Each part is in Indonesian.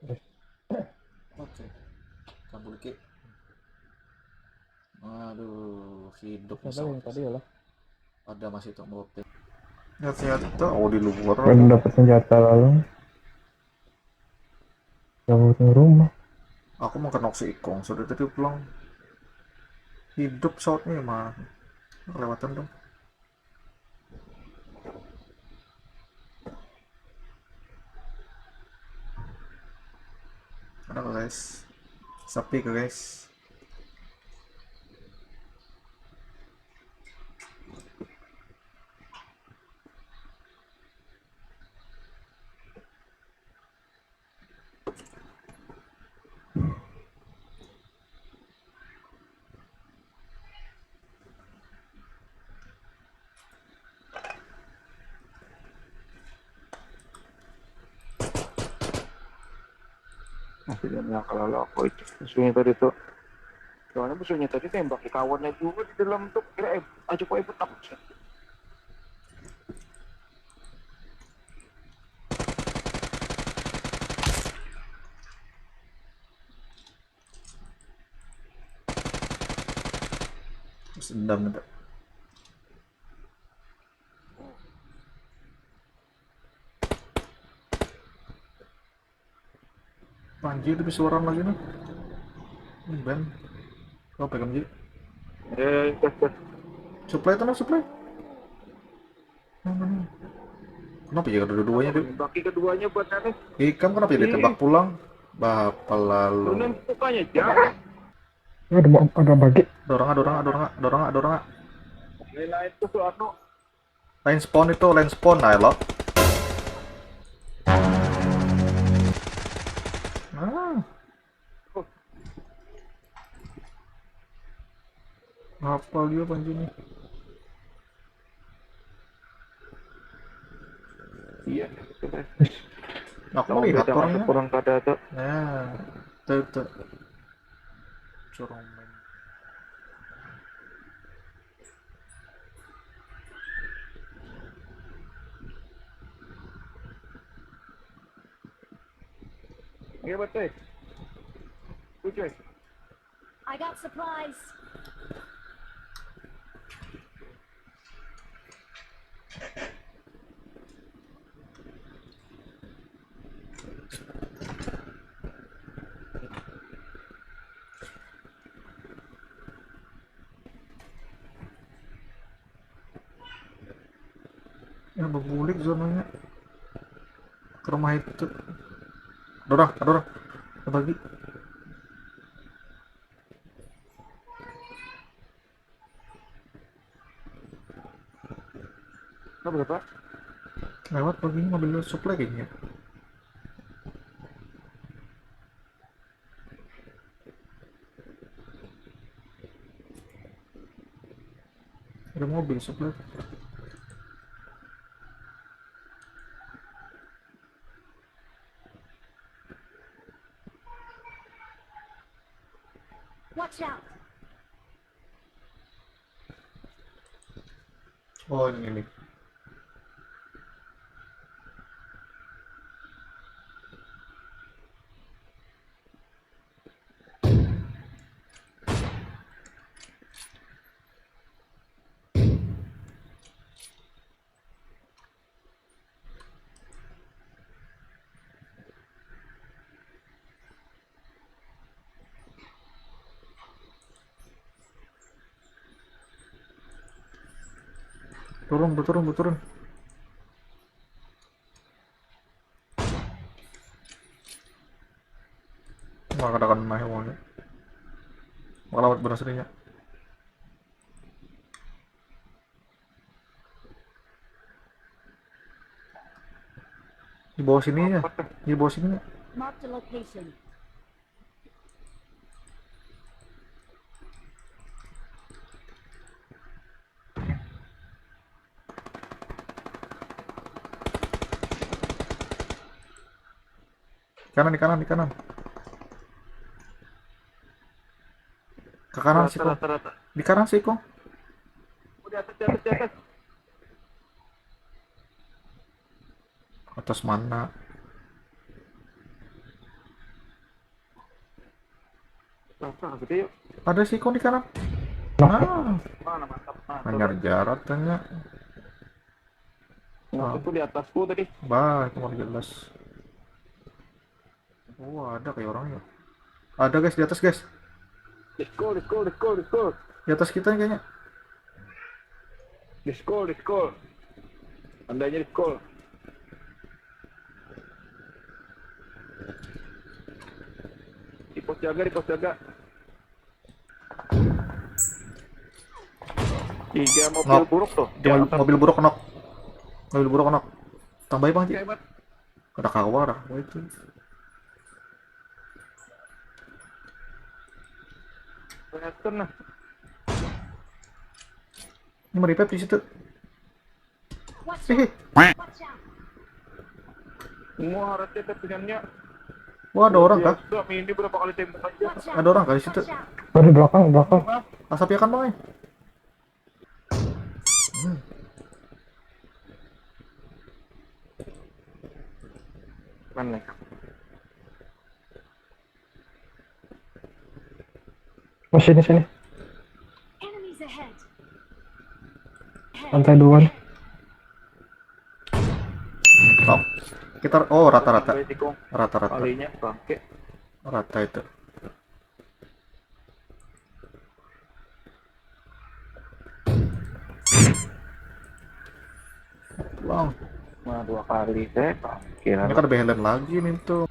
Terus Oke, kabur ki. Aduh, hidup nih siapa yang saudara. tadi ya lah? Ada masih tak melotek. Lihat-lihat, oh di luar Baru ada. dapat senjata lalu gabung rumah. Aku mau kenok si Ikong, sudah tadi pulang. Hidup sautnya mah. Lewatan dong. Ada nggak guys? Sepi ke guys. Akhirnya kalau aku itu musuhnya tadi tuh, soalnya musuhnya tadi tembak kawannya juga di dalam tuh, kira aja kok ikut takut sih. Sedang ada. Anjir, tapi suara lagi nih. Ini band. Kau pegang Ji. Gas. Supply tuh, supply. Kenapa ya dua-duanya Kenapa tuh? menembaki keduanya buat aneh? Ikam kenapa ya ditembak Ih, pulang? Bapak lalu. turunin mukanya jangan. Ada bagi. Dorong. Lain-lain tuh Soekarno. Line spawn itu, line spawn, nah lo. Ah, Oh, hafal dia panji nih. iya. Aku Tahu melihat beda ada orangnya. kurang kada tuh. Nah, tuh. Corong main. Iya betul. Kucing. I got supplies. Ya, bergulik zonanya. Ke rumah itu. Dorong. Bagi. Apa berapa? Lewat pagi mobil supply kayaknya. Ada mobil supply. Watch out. Oh, ini nih. Turun. Mengadakan main uangnya. Melawat berasanya. Di bawah sini ya. Di bawah sini ya. Mark the location. Di kanan. Ke kanan sih kok. Rata. Di kanan sih kok. Oh, di atas. Atas mana? Rasa gede yuk. Ada si Iko di kanan. Nah, Nah, Mana mantap. Nah, hanyar jarak tanya. nah, itu di atasku tadi. Bah, itu mau jelas. Oh, ada kayak orangnya. Ada guys di atas guys. Let's go, let's go, let's go, let's go. Di atas kita nih kayaknya. Let's go, let's go. Andainya let's go. Di pos jaga, di pos jaga. 3 mobil Nok. buruk tuh. Di mobil buruk kenok. Mobil buruk kenok. Tambahin bang, Ci. Hebat. Ada kawar, oh itu. Kelihatan lah. Ini meripet di situ. Watch Hehe. out! Watch out! Semua harusnya punyanya. Wah, ada orang kah? Ini berapa kali tembak aja. Watch out! Ada orang kah di situ? Watch out! dari belakang, belakang. Asap ya kan bang? Mana? Oh, sini, sini. Enemies ahead! Lantai 2 nih. Oh, kita rata-rata, Sampai tikung. rata-rata, Kalinya bangke. rata itu. Bang, Nah, 2 kali teh kira ini kan ada Helen lagi nih tuh.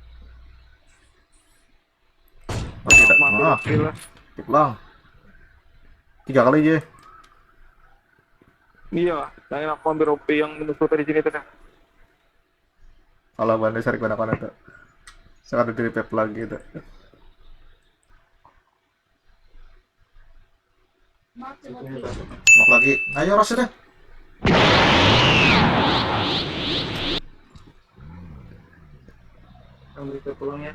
Oh, tidak, ah, gila. bang. 3 kali aja. Iya, saya aku ambil OP yang menusuk dari sini tuh. Kalau bandai sering gunakan itu. Saya ada di pep lagi itu. Mark the location. Mau lagi, ayo rasa deh. Ambil ke pulang ya.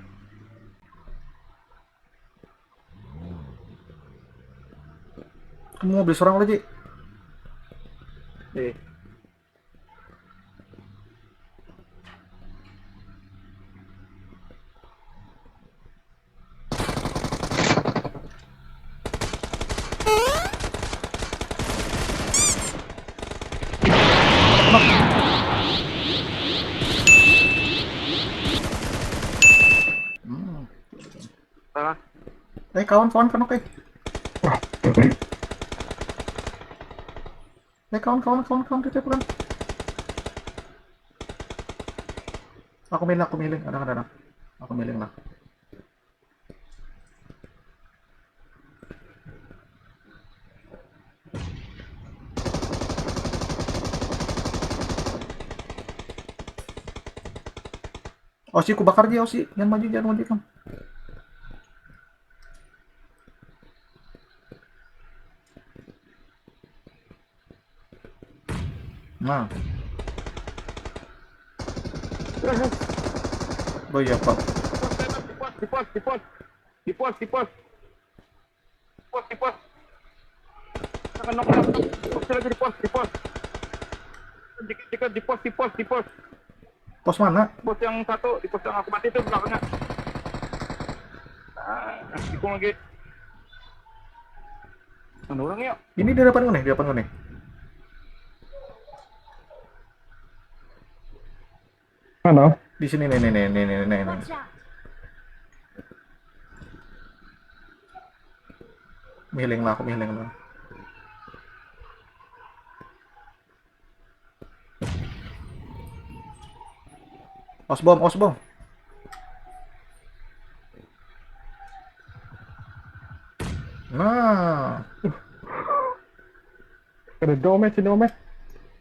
Kamu mau beli seorang lagi? Eh, salah. Kawan-kawan kan oke. Kawan-kawan kita pulang. Aku milih, ada. Aku milih lah. Osi, ku bakar dia, Osi. Jangan maju kamu. Nah. Oh iya, Pak. Di pos. Jangan nok. Pos lagi di pos. Di pos. Pos mana? Pos yang satu, di pos yang aku mati itu belakangnya. Nah, tikung lagi. Mana orang ya? Ini di depan gue nih. Mana? Di sini nih. Watch out! Aku healing lah. Osbom. Nah, Ada domet, sini domet.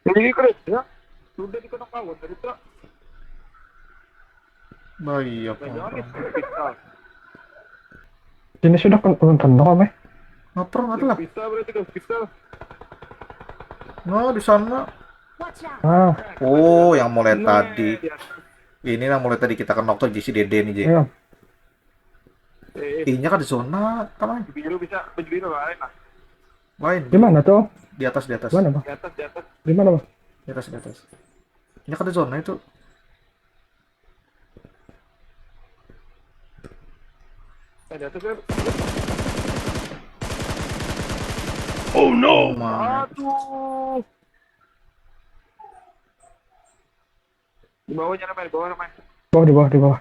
Ini keren ya. Sudah dikenak lawan dari itu. iya, Jangan Pak. pistol. Sini sudah kena domet. Ngapain ada lah? Pistol berarti kan pistol. Nah, di sana. Watch out! Ah, Oh, yang mulai tadi. Di atas. Ini yang mulai tadi kita kenok tuh JC Dede nih, J. iya. I-nya kan di zona, tamanya. Biru bisa, baju biru lain lah. Lain. Di mana tuh? Di atas. Mana, Bang? Di atas. Di mana, Bang? Di atas. Ini kan di zona itu. Ada tuh kan. Oh my. Aduh. Di bawahnya namanya, di bawah namanya. Di bawah, di bawah.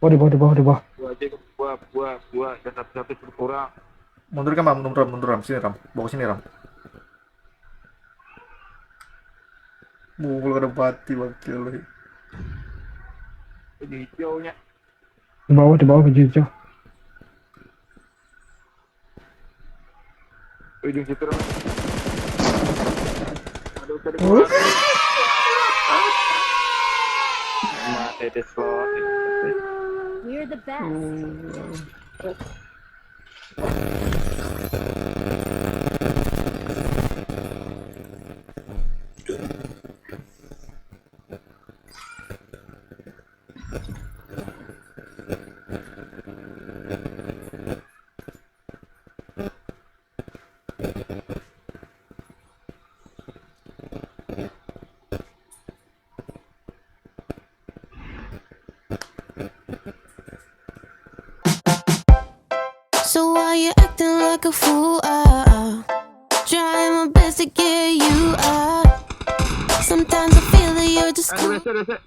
Oh, di bawah, di bawah, di bawah. Gua aja, gua. Dan satu-satu suruh kurang. Mundur kan, Ram? Mundur, Ram. Sini, Ram. Bawa sini, Ram. Mukul ada bati wakil. Ini hijaunya. Di bawah, hijau. Ujung situ namanya. Aduh, tadi gua. Mati deh, slot. We're the best. So why you acting like a fool? Trying my best to get you out. Sometimes I feel that you're just Aduh, rese.